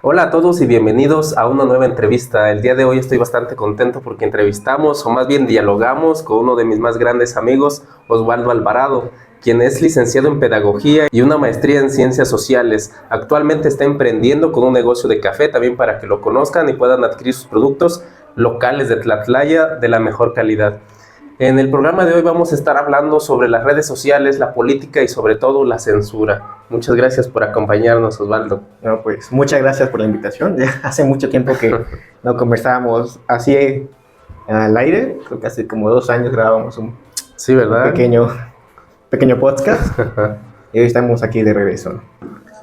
Hola a todos y bienvenidos a una nueva entrevista. El día de hoy estoy bastante contento porque entrevistamos, o más bien dialogamos, con uno de mis más grandes amigos, Osvaldo Alvarado, quien es licenciado en Pedagogía y una maestría en Ciencias Sociales. Actualmente está emprendiendo con un negocio de café, también para que lo conozcan y puedan adquirir sus productos locales de Tlatlaya de la mejor calidad. En el programa de hoy vamos a estar hablando sobre las redes sociales, la política y sobre todo la censura. Muchas gracias por acompañarnos, Osvaldo. No, pues muchas gracias por la invitación. Ya hace mucho tiempo que no conversábamos así al aire. Creo que hace como 2 años grabábamos un Sí, ¿verdad? pequeño podcast y hoy estamos aquí de regreso.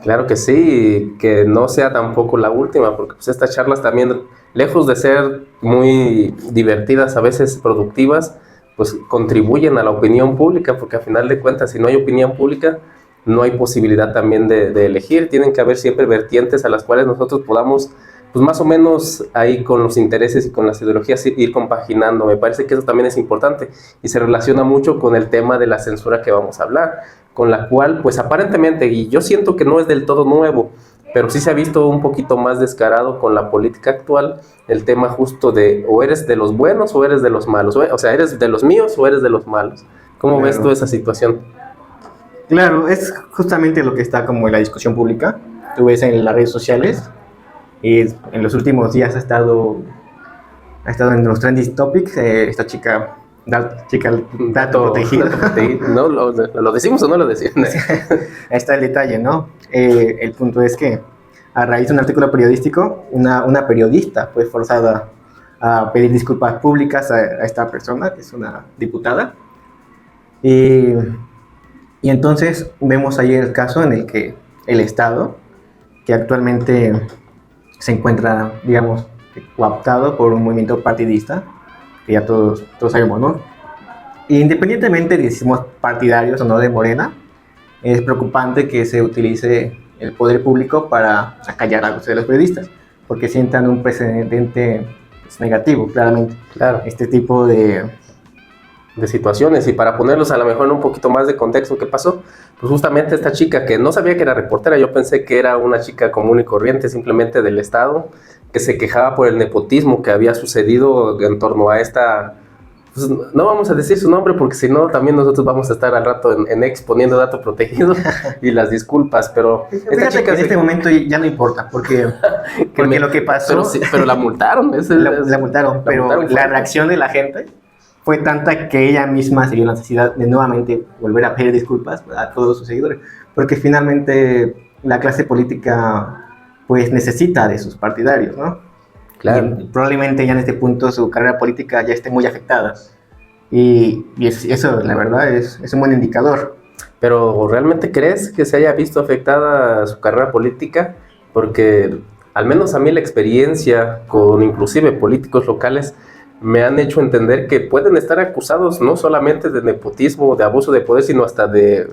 Claro que sí, y que no sea tampoco la última, porque pues estas charlas también, lejos de ser muy divertidas, a veces productivas, pues contribuyen a la opinión pública, porque a final de cuentas, si no hay opinión pública, no hay posibilidad también de elegir. Tienen que haber siempre vertientes a las cuales nosotros podamos, pues más o menos ahí con los intereses y con las ideologías ir compaginando. Me parece que eso también es importante y se relaciona mucho con el tema de la censura que vamos a hablar, con la cual, pues aparentemente, y yo siento que no es del todo nuevo, pero sí se ha visto un poquito más descarado con la política actual, el tema justo de o eres de los buenos o eres de los malos, o sea, eres de los míos o eres de los malos. ¿Cómo ves tú esa situación? Claro, es justamente lo que está como en la discusión pública. Tú ves en las redes sociales y en los últimos días ha estado en los trending topics esta chica dato protegido. ¿No? ¿Lo decimos o no lo decimos? Ahí está el detalle, ¿no? El punto es que a raíz de un artículo periodístico, una periodista fue forzada a pedir disculpas públicas a esta persona, que es una diputada. Y entonces vemos ahí el caso en el que el Estado, que actualmente se encuentra, digamos, cooptado por un movimiento partidista, que ya todos sabemos, ¿no? Independientemente de si somos partidarios o no de Morena, es preocupante que se utilice el poder público para acallar a los periodistas, porque sientan un precedente pues, negativo, claramente. Claro. Este tipo de situaciones, y para ponerlos a lo mejor en un poquito más de contexto, ¿qué pasó? Pues justamente esta chica, que no sabía que era reportera, yo pensé que era una chica común y corriente, simplemente del Estado, que se quejaba por el nepotismo que había sucedido en torno a esta, pues no vamos a decir su nombre porque si no también nosotros vamos a estar al rato en exponiendo dato protegido y las disculpas, pero esta chica en este momento ya no importa, porque lo que pasó... Pero la multaron. La multaron, pero la reacción de la gente fue tanta que ella misma se vio la necesidad de nuevamente volver a pedir disculpas a todos sus seguidores, porque finalmente la clase política pues necesita de sus partidarios, ¿no? Claro. Y probablemente ya en este punto su carrera política ya esté muy afectada. Y eso, la verdad, es un buen indicador. Pero ¿realmente crees que se haya visto afectada su carrera política? Porque al menos a mí la experiencia con inclusive políticos locales me han hecho entender que pueden estar acusados no solamente de nepotismo, de abuso de poder, sino hasta de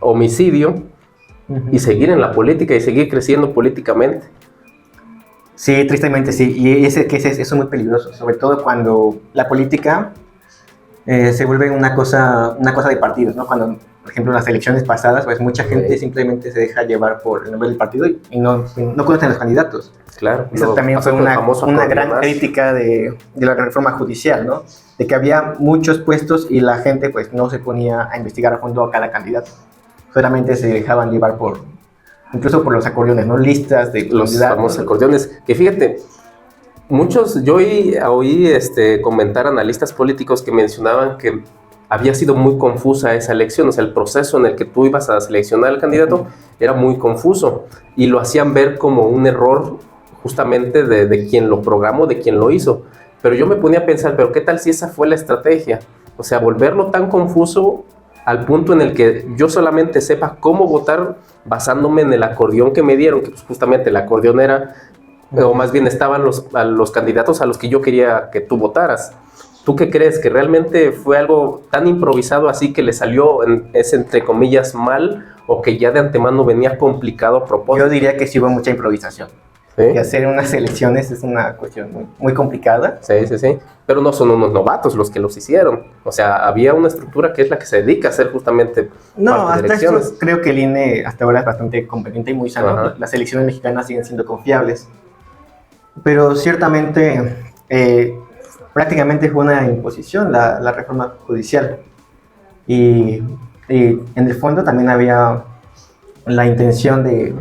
homicidio, y seguir en la política y seguir creciendo políticamente. Sí, tristemente sí, y eso es muy peligroso, sobre todo cuando la política se vuelve una cosa de partidos, ¿no? Cuando, por ejemplo, en las elecciones pasadas, pues mucha gente simplemente se deja llevar por el nombre del partido y no conocen a los candidatos. Claro. Eso también fue una gran crítica de la reforma judicial, ¿no? De que había muchos puestos y la gente pues no se ponía a investigar a fondo a cada candidato. Solamente se dejaban llevar incluso por los acordeones, ¿no? Listas de los famosos acordeones, que fíjate, yo oí comentar analistas políticos que mencionaban que había sido muy confusa esa elección, o sea, el proceso en el que tú ibas a seleccionar al candidato era muy confuso y lo hacían ver como un error justamente de quien lo programó, de quien lo hizo. Pero yo me ponía a pensar, pero ¿qué tal si esa fue la estrategia? O sea, volverlo tan confuso al punto en el que yo solamente sepa cómo votar basándome en el acordeón que me dieron, que pues justamente el acordeón era, o más bien estaban los candidatos a los que yo quería que tú votaras. ¿Tú qué crees? ¿Que realmente fue algo tan improvisado así que le salió, entre comillas, mal, o que ya de antemano venía complicado a propósito? Yo diría que sí hubo mucha improvisación. Sí. que hacer unas elecciones es una cuestión muy, muy complicada. Sí, sí, sí. Pero no son unos novatos los que los hicieron. O sea, había una estructura que es la que se dedica a hacer justamente No, parte de hasta elecciones. esto creo que el INE hasta ahora es bastante competente y muy sano. Ajá. Las elecciones mexicanas siguen siendo confiables. Pero ciertamente, prácticamente fue una imposición la reforma judicial. Y, y en el fondo también había la intención de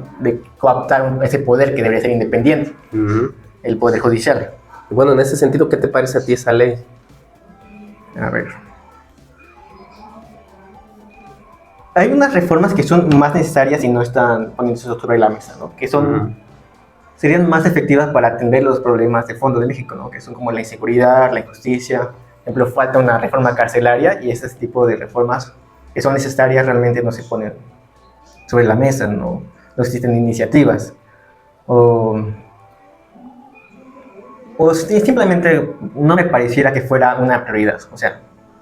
cooptar ese poder que debería ser independiente, Ujú. el poder judicial. Y bueno, en ese sentido, ¿qué te parece a ti esa ley? A ver. Hay unas reformas que son más necesarias y no están poniéndose sobre la mesa, ¿no? Que son, Ujú. serían más efectivas para atender los problemas de fondo de México, ¿no? Que son como la inseguridad, la injusticia. Por ejemplo, falta una reforma carcelaria y ese tipo de reformas que son necesarias realmente no se ponen sobre la mesa, no existen iniciativas. O, o simplemente no me pareciera que fuera una prioridad. O sea,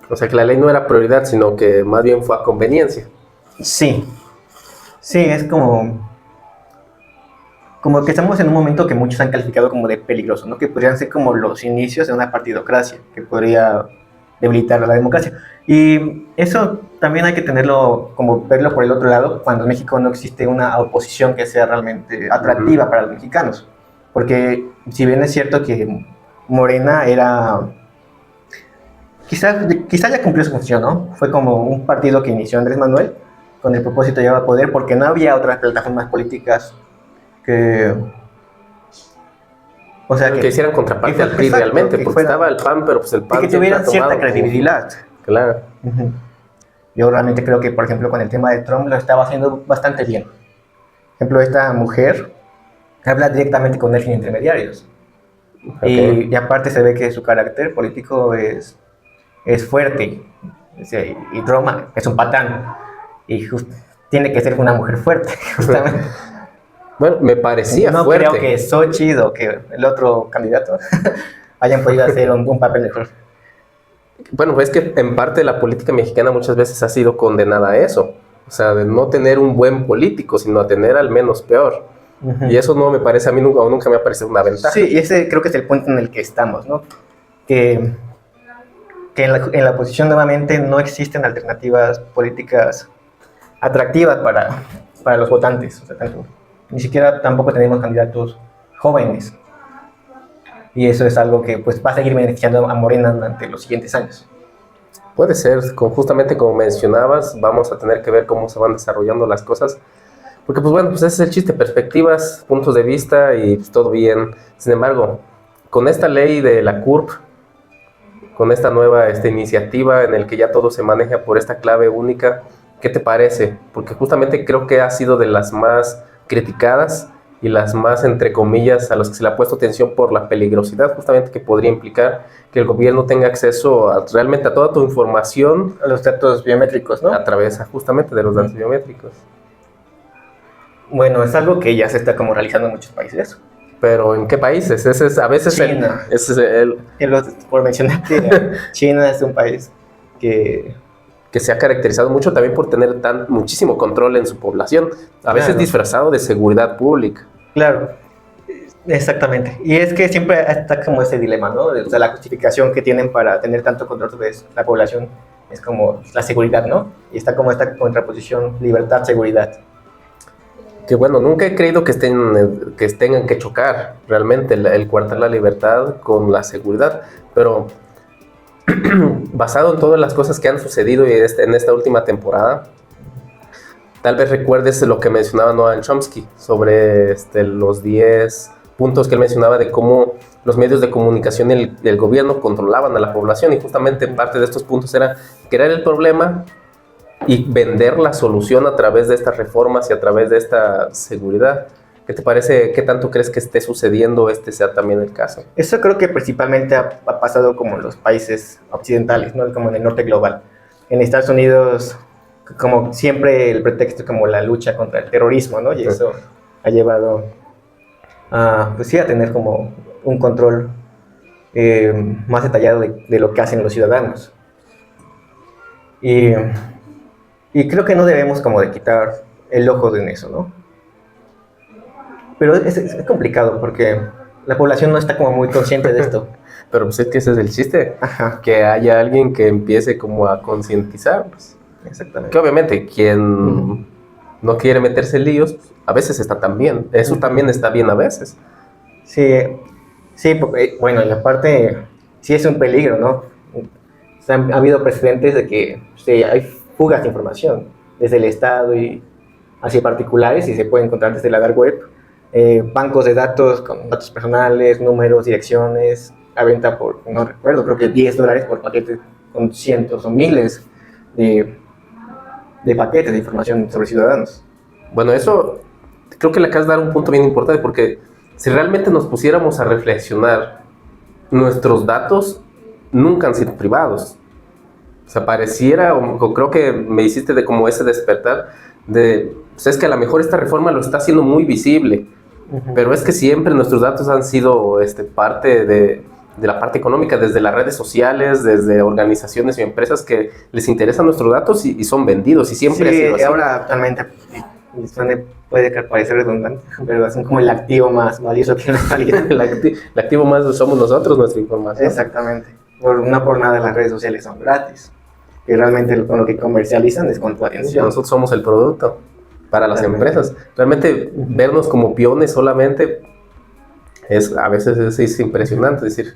O sea, que la ley no era prioridad, sino que más bien fue a conveniencia. sí, sí, es como que estamos en un momento que muchos han calificado como de peligroso, ¿no? Que podrían ser como los inicios de una partidocracia, que podría debilitar la democracia. Y eso también hay que tenerlo, como verlo por el otro lado, cuando en México no existe una oposición que sea realmente atractiva para los mexicanos. Porque si bien es cierto que Morena era, quizás ya cumplió su función, ¿no? Fue como un partido que inició Andrés Manuel con el propósito de llevar al poder, porque no había otras plataformas políticas que, o sea, Que hicieran contraparte al PRI exacto, realmente, que porque fuera, estaba el PAN, pero pues el de PAN que siempre ha tuvieran cierta tomado como... credibilidad. Claro. Uh-huh. Yo realmente creo que, por ejemplo, con el tema de Trump lo estaba haciendo bastante bien. Por ejemplo, esta mujer habla directamente con él sin intermediarios. Okay. Y aparte se ve que su carácter político es fuerte. Y Trump es un patán. Y tiene que ser una mujer fuerte, justamente. Bueno, me parecía No fuerte. creo que Xochitl o que el otro candidato hayan podido hacer un papel mejor. Bueno, es que en parte la política mexicana muchas veces ha sido condenada a eso. O sea, de no tener un buen político, sino a tener al menos peor. Uh-huh. Y eso no me parece, a mí nunca me ha parecido una ventaja. Sí, y ese creo que es el punto en el que estamos, ¿no? Que en la oposición nuevamente no existen alternativas políticas atractivas para los votantes. O sea, ni siquiera tampoco tenemos candidatos jóvenes. Y eso es algo que pues va a seguir beneficiando a Morena durante los siguientes años. Puede ser, justamente como mencionabas, vamos a tener que ver cómo se van desarrollando las cosas. Porque pues bueno, pues ese es el chiste, perspectivas, puntos de vista y pues, todo bien. Sin embargo, con esta ley de la CURP, con esta nueva iniciativa en el que ya todo se maneja por esta clave única, ¿qué te parece? Porque justamente creo que ha sido de las más criticadas y las más, entre comillas, a las que se le ha puesto atención por la peligrosidad justamente que podría implicar que el gobierno tenga acceso realmente a toda tu información. A los datos biométricos, ¿no? A través justamente de los datos biométricos. Bueno, es algo que ya se está como realizando en muchos países. Pero ¿en qué países? Ese es a veces China. Por mencionar que China es un país que se ha caracterizado mucho también por tener muchísimo control en su población, a veces disfrazado de seguridad pública. Claro, exactamente. Y es que siempre está como ese dilema, ¿no? O sea, la justificación que tienen para tener tanto control sobre la población es como la seguridad, ¿no? Y está como esta contraposición libertad-seguridad. Que bueno, nunca he creído que tengan que chocar realmente el coartar la libertad con la seguridad, pero basado en todas las cosas que han sucedido en esta última temporada, tal vez recuerdes lo que mencionaba Noam Chomsky sobre los 10 puntos que él mencionaba de cómo los medios de comunicación y el gobierno controlaban a la población, y justamente parte de estos puntos era crear el problema y vender la solución a través de estas reformas y a través de esta seguridad. ¿Qué te parece? ¿Qué tanto crees que esté sucediendo sea también el caso? Eso creo que principalmente ha pasado como en los países occidentales, ¿no? Como en el norte global. En Estados Unidos, como siempre, el pretexto es como la lucha contra el terrorismo, ¿no? Y eso ha llevado pues sí, a tener como un control más detallado de lo que hacen los ciudadanos. Y creo que no debemos como de quitar el ojo en eso, ¿no? Pero es complicado porque la población no está como muy consciente de esto. Pero pues es que ese es el chiste, Ajá, que haya alguien que empiece como a concientizar, pues. exactamente. Que obviamente quien Ujú. no quiere meterse en líos, pues, a veces está tan bien. Eso también está bien a veces. Sí, sí, porque, bueno, y aparte, sí es un peligro, ¿no? Ha habido precedentes de que sí, hay fugas de información desde el Estado y hacia particulares y se puede encontrar desde la dark web, bancos de datos con datos personales, números, direcciones, a venta por, no recuerdo, creo que $10 por paquete con cientos o miles de, de paquetes de información sobre ciudadanos. Bueno, eso creo que le acabas de dar un punto bien importante porque si realmente nos pusiéramos a reflexionar, nuestros datos nunca han sido privados. O sea, pareciera, o creo que me hiciste de como ese despertar de, pues es que a lo mejor esta reforma lo está haciendo muy visible, pero es que siempre nuestros datos han sido parte de la parte económica, desde las redes sociales, desde organizaciones y empresas que les interesan nuestros datos y son vendidos, y siempre ha sido Sí, así. ahora actualmente puede parecer redundante, pero son como el activo más valioso que tiene la actualidad. El activo más somos nosotros, nuestra información. Exactamente. No por nada las redes sociales son gratis. Y realmente con lo que comercializan es con tu atención. Nosotros somos el producto para las Realmente. empresas. Realmente vernos como peones solamente a veces es impresionante. Es decir,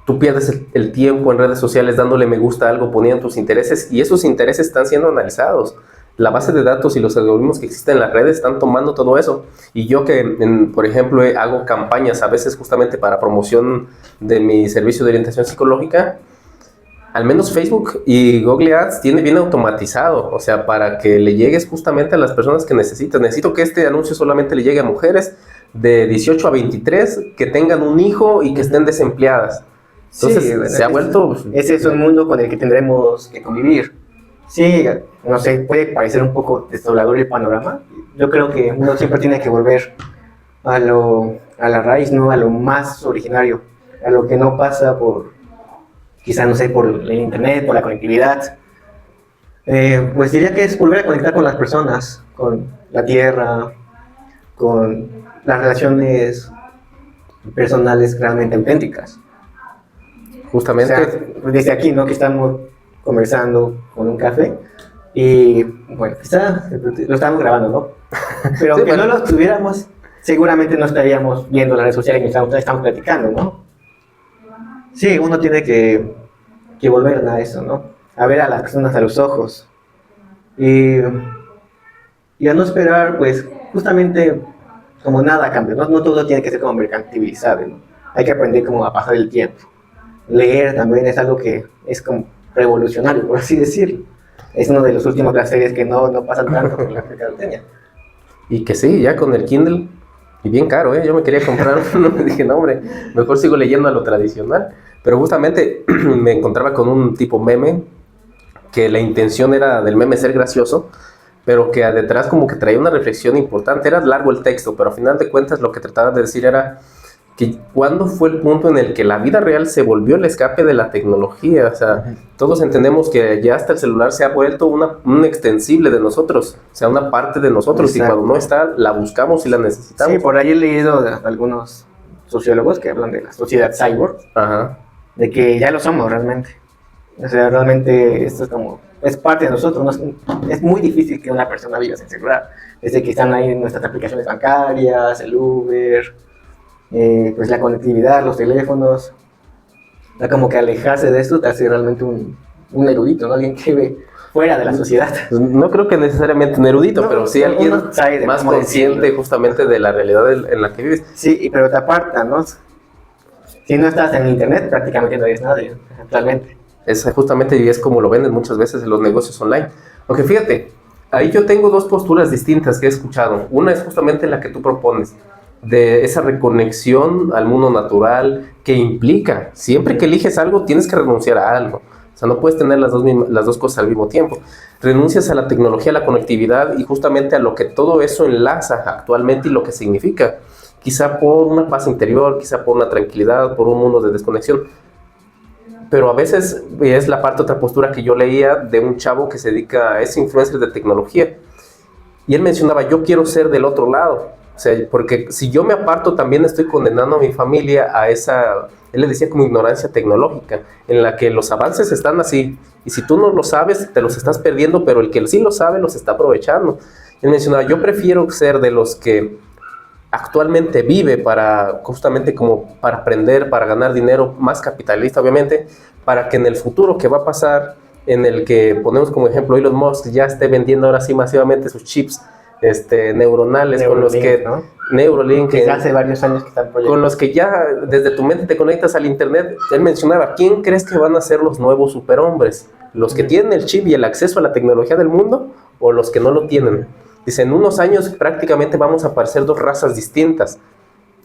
tú pierdes el tiempo en redes sociales dándole me gusta a algo, poniendo tus intereses y esos intereses están siendo analizados. La base de datos y los algoritmos que existen en las redes están tomando todo eso. Y yo que, por ejemplo, hago campañas a veces justamente para promoción de mi servicio de orientación psicológica, al menos Facebook y Google Ads tiene bien automatizado, o sea, para que le llegues justamente a las personas que necesitas. Necesito que este anuncio solamente le llegue a mujeres de 18 a 23 que tengan un hijo y que estén desempleadas. Entonces, Sí, bueno, se ha vuelto... ese es un mundo con el que tendremos que convivir. Sí, no sé, puede parecer un poco desolador el panorama. Yo creo que uno siempre tiene que volver a la raíz, ¿no? A lo más originario, a lo que no pasa por, quizá, no sé, por el internet, por la conectividad. Pues diría que es volver a conectar con las personas, con la tierra, con las relaciones personales realmente auténticas. Justamente... O sea, desde aquí, ¿no? Que estamos conversando con un café y, bueno, quizá lo estamos grabando, ¿no? Pero Sí, aunque bueno. no lo tuviéramos, seguramente no estaríamos viendo las redes sociales que estamos platicando, ¿no? Sí, uno tiene que volver a eso, ¿no? A ver a las personas a los ojos y a no esperar, pues, justamente como nada cambia, ¿no? No todo tiene que ser como mercantilizado, ¿no? Hay que aprender como a pasar el tiempo. Leer también es algo que es como revolucionario, por así decirlo. Es uno de los últimos de las series que no pasan tanto por la mercadotecnia. Y que sí, ya con el Kindle, y bien caro, ¿eh? Yo me quería comprar uno, me dije, no, hombre, mejor sigo leyendo a lo tradicional. Pero justamente me encontraba con un tipo meme, que la intención era del meme ser gracioso, pero que detrás como que traía una reflexión importante. Era largo el texto, pero a final de cuentas lo que trataba de decir era que cuándo fue el punto en el que la vida real se volvió el escape de la tecnología. O sea, todos entendemos que ya hasta el celular se ha vuelto un extensible de nosotros, o sea, una parte de nosotros. Exacto. Y cuando no está, la buscamos y la necesitamos. Sí, por ahí he leído de algunos sociólogos que hablan de la sociedad cyborg, Ajá. de que ya lo somos realmente. O sea, realmente esto es parte de nosotros. ¿No? Es muy difícil que una persona viva sin celular. Desde que están ahí nuestras aplicaciones bancarias, el Uber, pues la conectividad, los teléfonos. O sea, como que alejarse de esto te hace realmente un erudito, ¿no? Alguien que ve fuera de la sociedad. Pues no creo que necesariamente un erudito, No, pero sí uno alguien sabe de más cómo consciente decirlo. justamente de la realidad en la que vives. Sí, pero te aparta, ¿no? Si no estás en internet, prácticamente no eres nadie, actualmente. Es justamente, y es como lo venden muchas veces en los negocios online. Aunque fíjate, ahí yo tengo dos posturas distintas que he escuchado. Una es justamente la que tú propones, de esa reconexión al mundo natural que implica, siempre que eliges algo, tienes que renunciar a algo. O sea, no puedes tener las dos cosas al mismo tiempo. Renuncias a la tecnología, a la conectividad y justamente a lo que todo eso enlaza actualmente y lo que significa. Quizá por una paz interior, quizá por una tranquilidad, por un mundo de desconexión. Pero a veces es la otra postura que yo leía de un chavo que se dedica a ese influencer de tecnología. Y él mencionaba, yo quiero ser del otro lado. O sea, porque si yo me aparto también estoy condenando a mi familia a esa, él le decía como ignorancia tecnológica, en la que los avances están así, y si tú no lo sabes, te los estás perdiendo, pero el que sí lo sabe los está aprovechando. Él mencionaba, yo prefiero ser de los que actualmente vive para, justamente como para aprender, para ganar dinero, más capitalista obviamente, para que en el futuro que va a pasar, en el que ponemos como ejemplo Elon Musk ya esté vendiendo ahora sí masivamente sus chips neuronales, Neuralink, con los que ¿no? Neuralink, Que hace varios años que están proyectando. con los que ya desde tu mente te conectas al internet. Él mencionaba, ¿quién crees que van a ser los nuevos superhombres? ¿Los que tienen el chip y el acceso a la tecnología del mundo o los que no lo tienen? Dice, en unos años prácticamente vamos a parecer dos razas distintas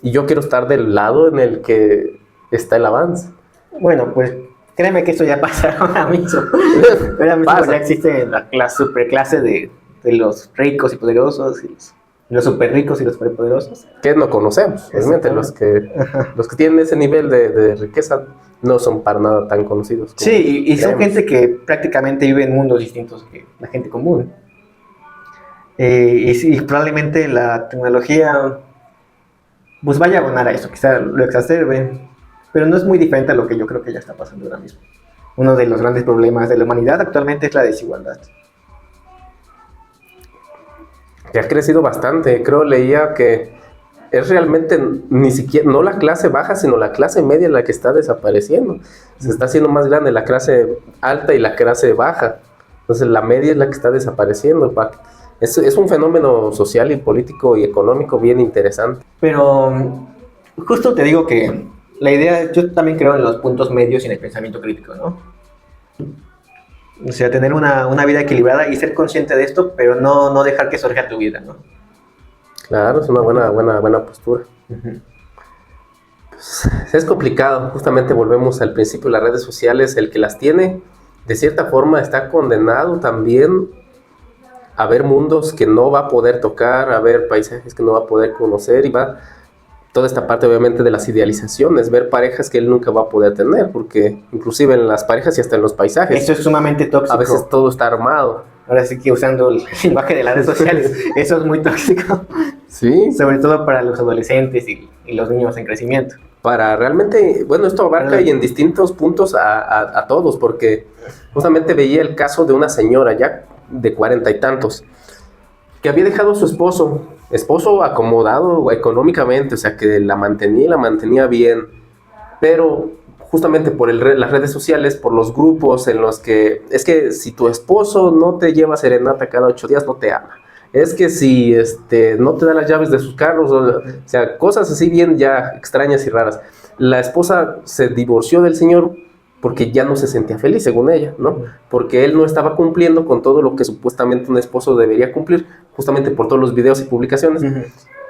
y yo quiero estar del lado en el que está el avance. Bueno, pues créeme que esto ya pasa ahora mismo. Ahora mismo Pasa. ya existe la superclase de los ricos y poderosos, y los super ricos y los superpoderosos. Que no conocemos, obviamente los que tienen ese nivel de riqueza no son para nada tan conocidos. Sí, y son creemos. gente que prácticamente vive en mundos distintos que la gente común. Y sí, probablemente la tecnología pues vaya a abonar a eso, quizá lo exacerbe, pero no es muy diferente a lo que yo creo que ya está pasando ahora mismo. Uno de los grandes problemas de la humanidad actualmente es la desigualdad. Que ha crecido bastante, creo, leía que es realmente ni siquiera, no la clase baja, sino la clase media la que está desapareciendo. Se está haciendo más grande la clase alta y la clase baja. Entonces la media es la que está desapareciendo. Es un fenómeno social y político y económico bien interesante. Pero justo te digo que la idea, yo también creo en los puntos medios y en el pensamiento crítico, ¿no? O sea, tener una vida equilibrada y ser consciente de esto, pero no dejar que surja tu vida, ¿no? Claro, es una buena postura. Pues, es complicado, justamente volvemos al principio de las redes sociales, el que las tiene, de cierta forma está condenado también a ver mundos que no va a poder tocar, a ver paisajes que no va a poder conocer, y va toda esta parte obviamente de las idealizaciones, ver parejas que él nunca va a poder tener, porque inclusive en las parejas y hasta en los paisajes, Eso es sumamente tóxico. a veces todo está armado. Ahora sí que usando el lenguaje de las redes sociales, eso es muy tóxico, Sí, sobre todo para los adolescentes y los niños en crecimiento. para realmente, bueno, esto abarca y en distintos puntos a todos, porque justamente veía el caso de una señora ya de 40 y tantos, que había dejado a su esposo acomodado económicamente, o sea, que la mantenía bien, pero justamente por las redes sociales, por los grupos en los que, es que si tu esposo no te lleva serenata cada 8 días, no te ama. Es que si no te da las llaves de sus carros, o sea, cosas así bien ya extrañas y raras. La esposa se divorció del señor porque ya no se sentía feliz, según ella, ¿no? Porque él no estaba cumpliendo con todo lo que supuestamente un esposo debería cumplir, justamente por todos los videos y publicaciones.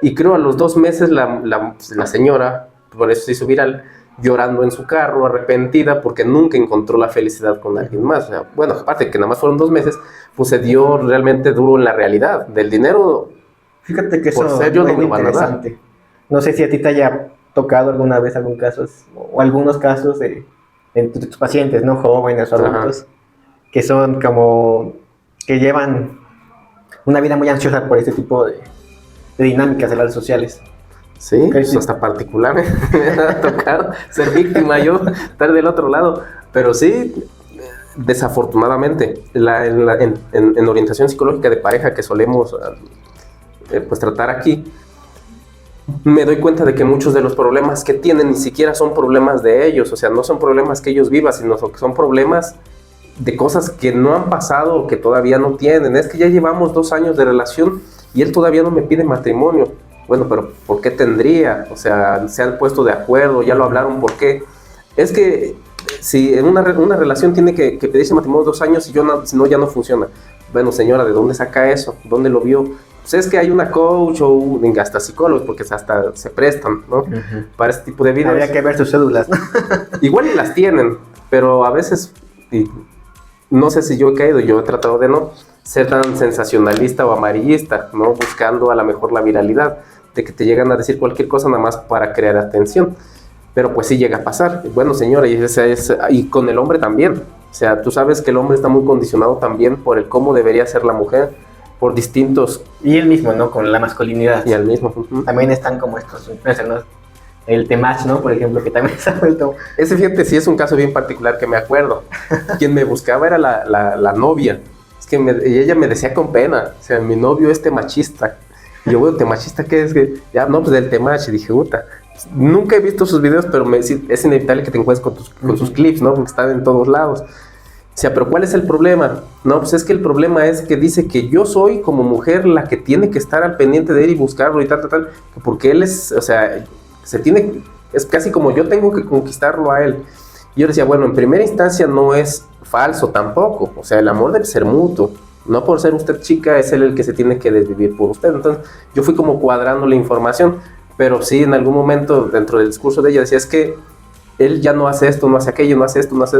Y creo a los 2 meses la señora, por eso se hizo viral, llorando en su carro, arrepentida, porque nunca encontró la felicidad con alguien más. O sea, bueno, aparte que nada más fueron 2 meses, pues se dio realmente duro en la realidad. Del dinero, Fíjate que eso por ser yo es no me muy lo van a dar. interesante. No sé si a ti te haya tocado alguna vez algún caso, o algunos casos de tus pacientes, ¿no? Jóvenes o adultos, que son como, que llevan una vida muy ansiosa por este tipo de dinámicas de las redes sociales. Sí, pues hasta particular me ha tocado ser víctima yo, estar del otro lado. Pero sí, desafortunadamente, en orientación psicológica de pareja que solemos pues tratar aquí, me doy cuenta de que muchos de los problemas que tienen ni siquiera son problemas de ellos, o sea, no son problemas que ellos vivan, sino que son problemas de cosas que no han pasado o que todavía no tienen. Es que ya llevamos 2 años de relación y él todavía no me pide matrimonio. Bueno, pero ¿por qué tendría? O sea, se han puesto de acuerdo, ya lo hablaron, ¿por qué? Es que si en una relación tiene que pedirse matrimonio 2 años y si no, ya no funciona. Bueno, señora, ¿de dónde saca eso? ¿Dónde lo vio? Pues es que hay una coach o hasta psicólogos, porque hasta se prestan, ¿no? Para este tipo de videos. Habría que ver sus cédulas, ¿no? Igual y las tienen, pero a veces, y no sé si yo he caído, yo he tratado de no ser tan sensacionalista o amarillista, ¿no? Buscando a lo mejor la viralidad, de que te llegan a decir cualquier cosa nada más para crear atención. Pero pues sí llega a pasar. Bueno, señora, y con el hombre también. O sea, tú sabes que el hombre está muy condicionado también por el cómo debería ser la mujer. por distintos... Y él mismo, ¿no? Con la masculinidad. Y al mismo. También están como estos influencers, ¿no? El Temach, ¿no? Por ejemplo, que también se ha vuelto... Ese, fíjate, sí es un caso bien particular que me acuerdo. Quien me buscaba era la novia. Es que y ella me decía con pena, o sea, mi novio es temachista. Y yo, bueno, ¿temachista qué es? Ya, no, pues del Temach. Y dije, puta, nunca he visto sus videos, pero es inevitable que te encuentres con sus clips, ¿no? Porque están en todos lados. O sea, pero ¿cuál es el problema? No, pues es que el problema es que dice que yo soy como mujer la que tiene que estar al pendiente de él y buscarlo y tal, porque él es, o sea, es casi como yo tengo que conquistarlo a él. Y yo decía, bueno, en primera instancia no es falso tampoco, o sea, el amor debe ser mutuo. No por ser usted chica es él el que se tiene que desvivir por usted. Entonces yo fui como cuadrando la información, pero sí en algún momento dentro del discurso de ella decía, es que él ya no hace esto, no hace aquello, no hace esto, no hace...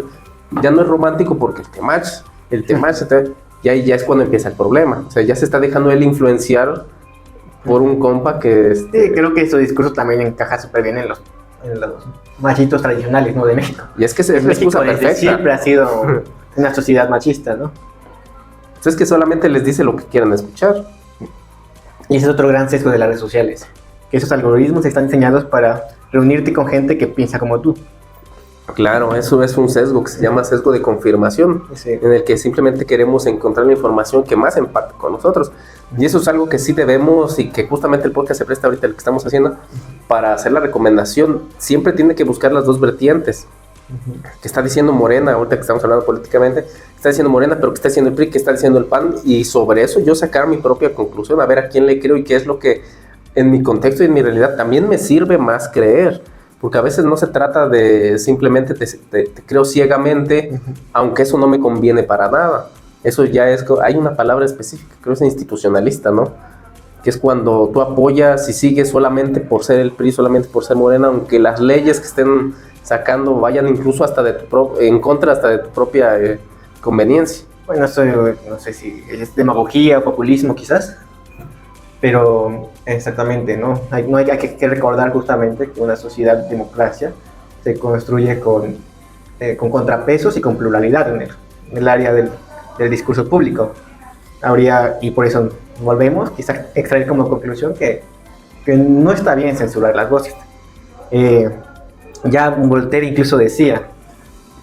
Ya no es romántico porque el Temach, ya es cuando empieza el problema. O sea, ya se está dejando él influenciar por un compa que... Sí, creo que su discurso también encaja súper bien en los machitos tradicionales, ¿no? De México. Y es que es la México excusa desde perfecta. siempre ha sido una sociedad machista, ¿no? Es que solamente les dice lo que quieran escuchar. Y ese es otro gran sesgo de las redes sociales, que esos algoritmos están diseñados para reunirte con gente que piensa como tú. Claro, eso es un sesgo que se llama sesgo de confirmación, Sí. en el que simplemente queremos encontrar la información que más empate con nosotros. Y eso es algo que sí debemos, y que justamente el podcast se presta ahorita el que estamos haciendo, para hacer la recomendación. Siempre tiene que buscar las dos vertientes. Que está diciendo Morena, ahorita que estamos hablando políticamente, está diciendo Morena, pero que está diciendo el PRI, que está diciendo el PAN, y sobre eso yo sacar mi propia conclusión, a ver a quién le creo y qué es lo que en mi contexto y en mi realidad también me sirve más creer. Porque a veces no se trata de simplemente te creo ciegamente, aunque eso no me conviene para nada. Eso ya es, hay una palabra específica, creo que es institucionalista, ¿no? Que es cuando tú apoyas y sigues solamente por ser el PRI, solamente por ser Morena, aunque las leyes que estén sacando vayan incluso hasta en contra hasta de tu propia conveniencia. Bueno, eso no sé si es demagogía o populismo quizás, pero exactamente, ¿no? Hay que recordar justamente que una sociedad de democracia se construye con contrapesos y con pluralidad en el área del discurso público. Y por eso volvemos quizás extraer como conclusión que no está bien censurar las voces. Ya Voltaire incluso decía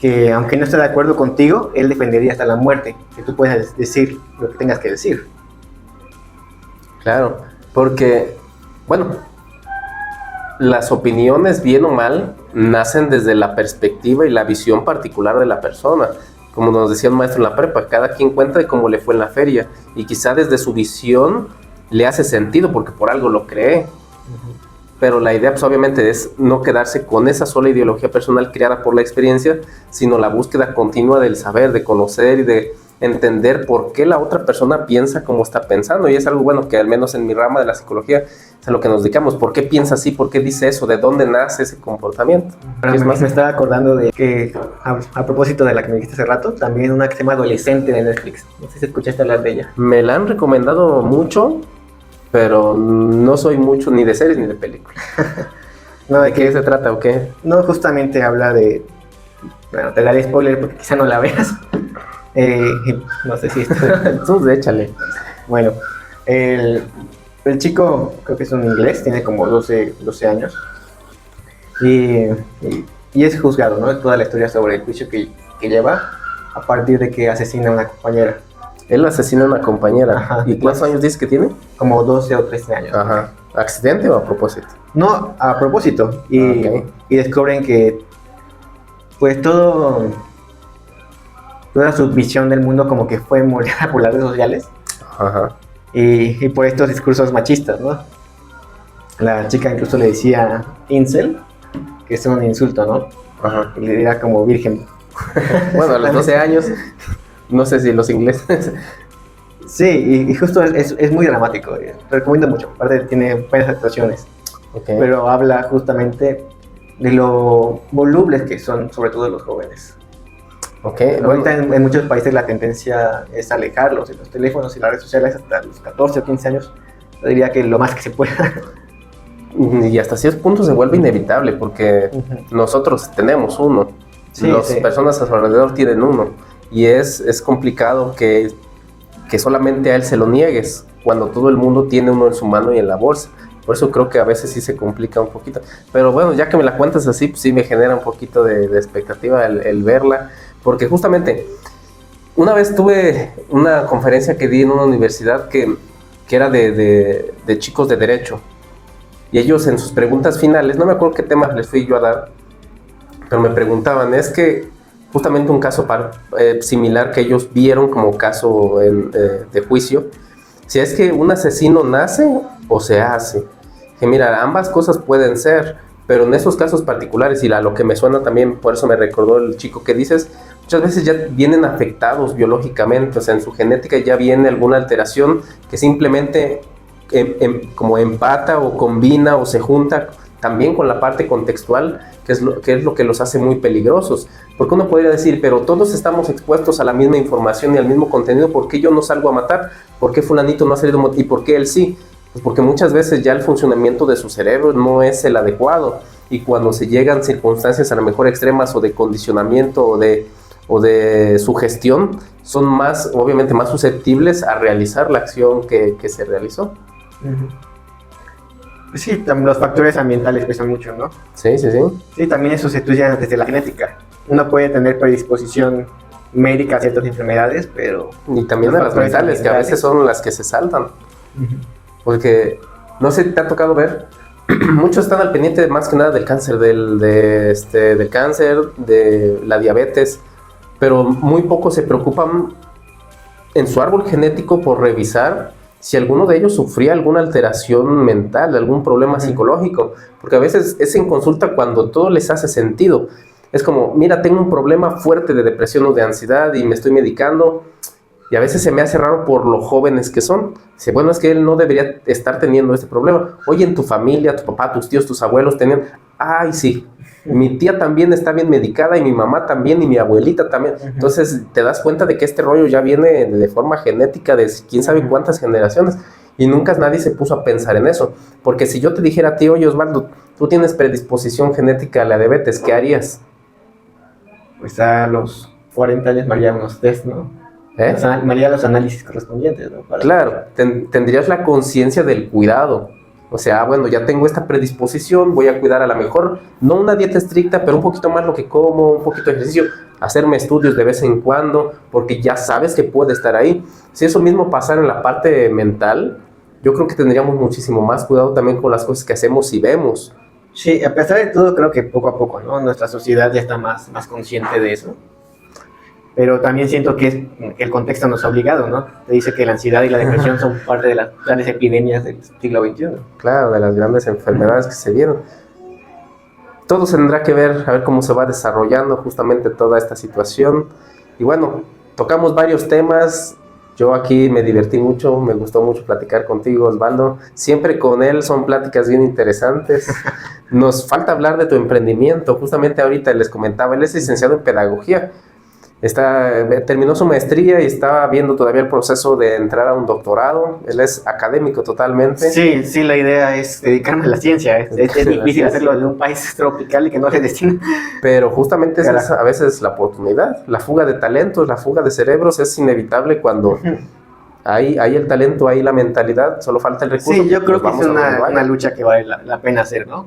que aunque no esté de acuerdo contigo, él defendería hasta la muerte, que tú puedas decir lo que tengas que decir. Claro, porque, bueno, las opiniones, bien o mal, nacen desde la perspectiva y la visión particular de la persona. Como nos decía un maestro en la prepa, cada quien cuenta de cómo le fue en la feria, y quizá desde su visión le hace sentido porque por algo lo cree. Pero la idea, pues obviamente, es no quedarse con esa sola ideología personal creada por la experiencia, sino la búsqueda continua del saber, de conocer y de entender por qué la otra persona piensa como está pensando. Y es algo bueno que al menos en mi rama de la psicología es a lo que nos dedicamos. ¿Por qué piensa así? ¿Por qué dice eso? ¿De dónde nace ese comportamiento? Me estaba acordando de que, a propósito de la que me dijiste hace rato, también una que se llama Adolescente de Netflix. No sé si escuchaste hablar de ella. Me la han recomendado mucho, pero no soy mucho ni de series ni de películas. No, ¿De qué se trata o qué? No, justamente habla de... Bueno, te daré spoiler porque quizá no la veas. No sé si esto... Entonces, échale. Bueno, el chico, creo que es un inglés, tiene como 12 años. Y es juzgado, ¿no? Toda la historia sobre el juicio que lleva a partir de que asesina a una compañera. Él asesina a una compañera. Ajá. ¿Y cuántos años dices que tiene? Como 12 o 13 años. Ajá. ¿Accidente o a propósito? No, a propósito. Okay. Y descubren que pues toda su visión del mundo como que fue moldeada por las redes sociales. Ajá. Y por estos discursos machistas, ¿no? La chica incluso le decía incel, que es un insulto, ¿no? Ajá. Y le dirá como virgen. Bueno, a los 12 años, no sé si los ingleses... Sí, y justo es muy dramático. Recomiendo mucho. Aparte tiene buenas actuaciones. Okay. Pero habla justamente de lo volubles que son, sobre todo los jóvenes. Okay. Ahorita en muchos países la tendencia es alejarlos de los teléfonos y las redes sociales hasta los 14 o 15 años. Yo diría que lo más que se pueda. Y hasta cierto punto se vuelve inevitable porque nosotros tenemos uno. Sí, Las sí. personas a su alrededor tienen uno. Y es complicado que que solamente a él se lo niegues, cuando todo el mundo tiene uno en su mano y en la bolsa. Por eso creo que a veces sí se complica un poquito. Pero bueno, ya que me la cuentas así, pues sí me genera un poquito de expectativa el verla. Porque justamente, una vez tuve una conferencia que di en una universidad que era de chicos de derecho. Y ellos en sus preguntas finales, no me acuerdo qué temas les fui yo a dar, pero me preguntaban, es que justamente un caso similar que ellos vieron como caso de juicio, si es que un asesino nace o se hace. Que mira, ambas cosas pueden ser, pero en esos casos particulares, y a lo que me suena también, por eso me recordó el chico que dices, muchas veces ya vienen afectados biológicamente, o sea, en su genética ya viene alguna alteración que simplemente como empata o combina o se junta también con la parte contextual, que es lo que los hace muy peligrosos. Porque uno podría decir, pero todos estamos expuestos a la misma información y al mismo contenido, ¿por qué yo no salgo a matar? ¿Por qué fulanito no ha salido y por qué él sí? Pues porque muchas veces ya el funcionamiento de su cerebro no es el adecuado, y cuando se llegan circunstancias a lo mejor extremas o de condicionamiento o de sugestión, son obviamente más susceptibles a realizar la acción que se realizó. Sí, los factores ambientales pesan mucho, ¿no? Sí, sí, sí. Sí, también eso se estudia desde la genética. Uno puede tener predisposición médica a ciertas enfermedades, pero... Y también a las mentales, que a veces son las que se saltan. Porque, no sé, te ha tocado ver, muchos están al pendiente más que nada del cáncer, del cáncer, de la diabetes, pero muy pocos se preocupan en su árbol genético por revisar si alguno de ellos sufría alguna alteración mental, algún problema psicológico, porque a veces es en consulta cuando todo les hace sentido. Es como, mira, tengo un problema fuerte de depresión o de ansiedad y me estoy medicando, y a veces se me hace raro por lo jóvenes que son. Dice, bueno, es que él no debería estar teniendo este problema. Oye, en tu familia, tu papá, tus tíos, tus abuelos tenían... Ay, sí, mi tía también está bien medicada y mi mamá también y mi abuelita también. Entonces te das cuenta de que este rollo ya viene de forma genética de quién sabe cuántas generaciones. Y nunca nadie se puso a pensar en eso. Porque si yo te dijera a ti, oye Osvaldo, tú tienes predisposición genética a la diabetes, ¿qué harías? Pues a los 40 años me haría unos test, ¿no? Me haría los análisis correspondientes, ¿no? Claro, tendrías la conciencia del cuidado. O sea, bueno, ya tengo esta predisposición, voy a cuidar a lo mejor, no una dieta estricta, pero un poquito más lo que como, un poquito de ejercicio, hacerme estudios de vez en cuando, porque ya sabes que puede estar ahí. Si eso mismo pasara en la parte mental, yo creo que tendríamos muchísimo más cuidado también con las cosas que hacemos y vemos. Sí, a pesar de todo, creo que poco a poco, ¿no? Nuestra sociedad ya está más consciente de eso. Pero también siento que el contexto nos ha obligado, ¿no? Te dice que la ansiedad y la depresión son parte de las grandes epidemias del siglo XXI. Claro, de las grandes enfermedades que se dieron. Todo tendrá que ver, a ver cómo se va desarrollando justamente toda esta situación. Y bueno, tocamos varios temas. Yo aquí me divertí mucho, me gustó mucho platicar contigo, Osvaldo. Siempre con él son pláticas bien interesantes. Nos falta hablar de tu emprendimiento. Justamente ahorita les comentaba, él es licenciado en pedagogía. Terminó su maestría y estaba viendo todavía el proceso de entrar a un doctorado. Él es académico totalmente. Sí, la idea es dedicarme a la ciencia. Es difícil hacerlo en un país tropical y que no se destina. Pero justamente esa es a veces la oportunidad. La fuga de talentos, la fuga de cerebros es inevitable cuando hay el talento, hay la mentalidad, solo falta el recurso. Sí, yo creo que es una lucha que vale la pena hacer, ¿no?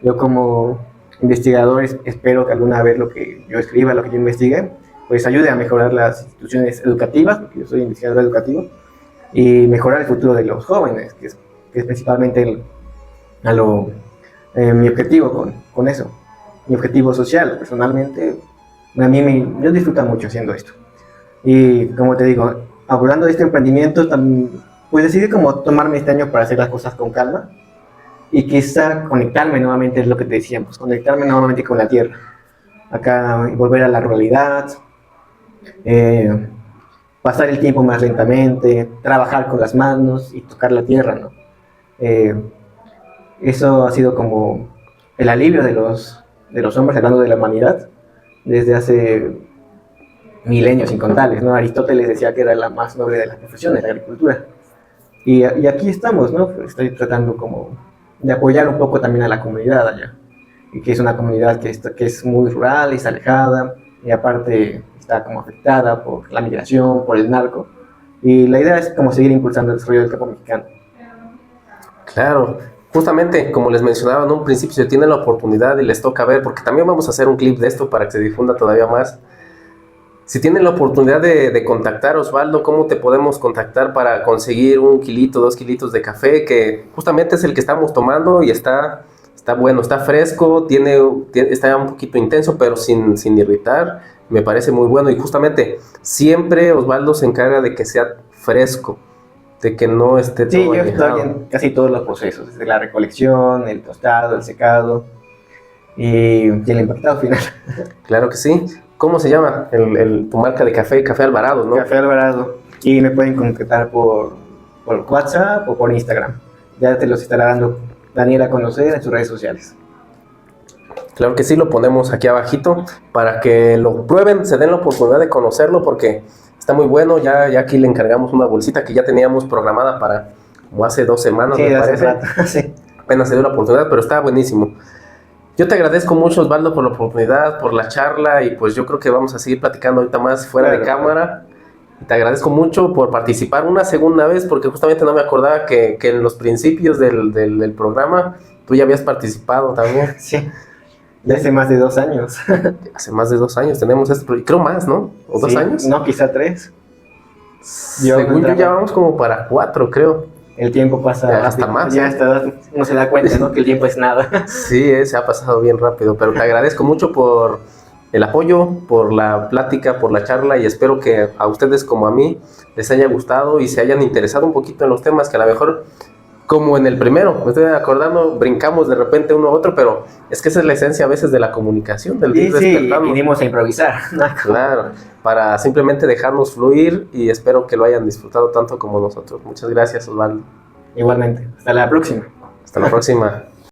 Yo como investigador espero que alguna vez lo que yo escriba, lo que yo investigue, pues ayude a mejorar las instituciones educativas, porque yo soy investigador educativo, y mejorar el futuro de los jóvenes, que es principalmente mi objetivo con eso, mi objetivo social. Personalmente, yo disfruto mucho haciendo esto. Y como te digo, hablando de este emprendimiento, pues decidí como tomarme este año para hacer las cosas con calma, y quizá conectarme nuevamente, es lo que te decíamos, conectarme nuevamente con la tierra, acá volver a la ruralidad, pasar el tiempo más lentamente, trabajar con las manos y tocar la tierra, ¿no? Eso ha sido como el alivio de los hombres, hablando de la humanidad, desde hace milenios incontables, ¿no? Aristóteles decía que era la más noble de las profesiones, la agricultura. Y aquí estamos, ¿no? Estoy tratando como de apoyar un poco también a la comunidad allá, y que es una comunidad que es muy rural, es alejada, y aparte está como afectada por la migración, por el narco, Y la idea es como seguir impulsando el desarrollo del campo mexicano. Claro, justamente como les mencionaba en un principio, si tienen la oportunidad y les toca ver, porque también vamos a hacer un clip de esto para que se difunda todavía más. Si tienen la oportunidad de contactar, Osvaldo, ¿cómo te podemos contactar para conseguir 1 kilito, 2 kilitos de café? Que justamente es el que estamos tomando y está bueno, está fresco, está un poquito intenso, pero sin irritar. Me parece muy bueno y justamente siempre Osvaldo se encarga de que sea fresco, de que no esté Sí, todo yo añejado. estoy en casi todos los procesos, desde la recolección, el tostado, el secado y el empaquetado final. Claro que sí. ¿Cómo se llama tu marca de café? Café Alvarado, ¿no? Café Alvarado. Y me pueden contactar por WhatsApp o por Instagram. Ya te los estará dando Daniel a conocer en sus redes sociales. Claro que sí, lo ponemos aquí abajito para que lo prueben, se den la oportunidad de conocerlo porque está muy bueno. Ya aquí le encargamos una bolsita que ya teníamos programada para como hace 2 semanas, Sí, me hace parece. rato, sí. Apenas se dio la oportunidad, pero está buenísimo. Yo te agradezco mucho, Osvaldo, por la oportunidad, por la charla y pues yo creo que vamos a seguir platicando ahorita más fuera de cámara. Y te agradezco mucho por participar una segunda vez porque justamente no me acordaba que en los principios del programa tú ya habías participado también. Sí, ya hace más de 2 años. Hace más de 2 años tenemos esto, creo más, ¿no? ¿O 2 Sí, años? no, quizá 3. Según yo ya vamos como para 4, creo. El tiempo pasa Ya, rápido. hasta más, Ya ¿eh? hasta no se da cuenta, ¿no? Que el tiempo es nada. Sí, se ha pasado bien rápido, pero te agradezco mucho por el apoyo, por la plática, por la charla y espero que a ustedes como a mí les haya gustado y se hayan interesado un poquito en los temas que a lo mejor, como en el primero, me estoy acordando, brincamos de repente uno a otro, pero es que esa es la esencia a veces de la comunicación, del ir Sí, despertando. vinimos a improvisar, ¿no? Claro, para simplemente dejarnos fluir y espero que lo hayan disfrutado tanto como nosotros. Muchas gracias, Osvaldo. Igualmente. Hasta la próxima. Hasta la próxima.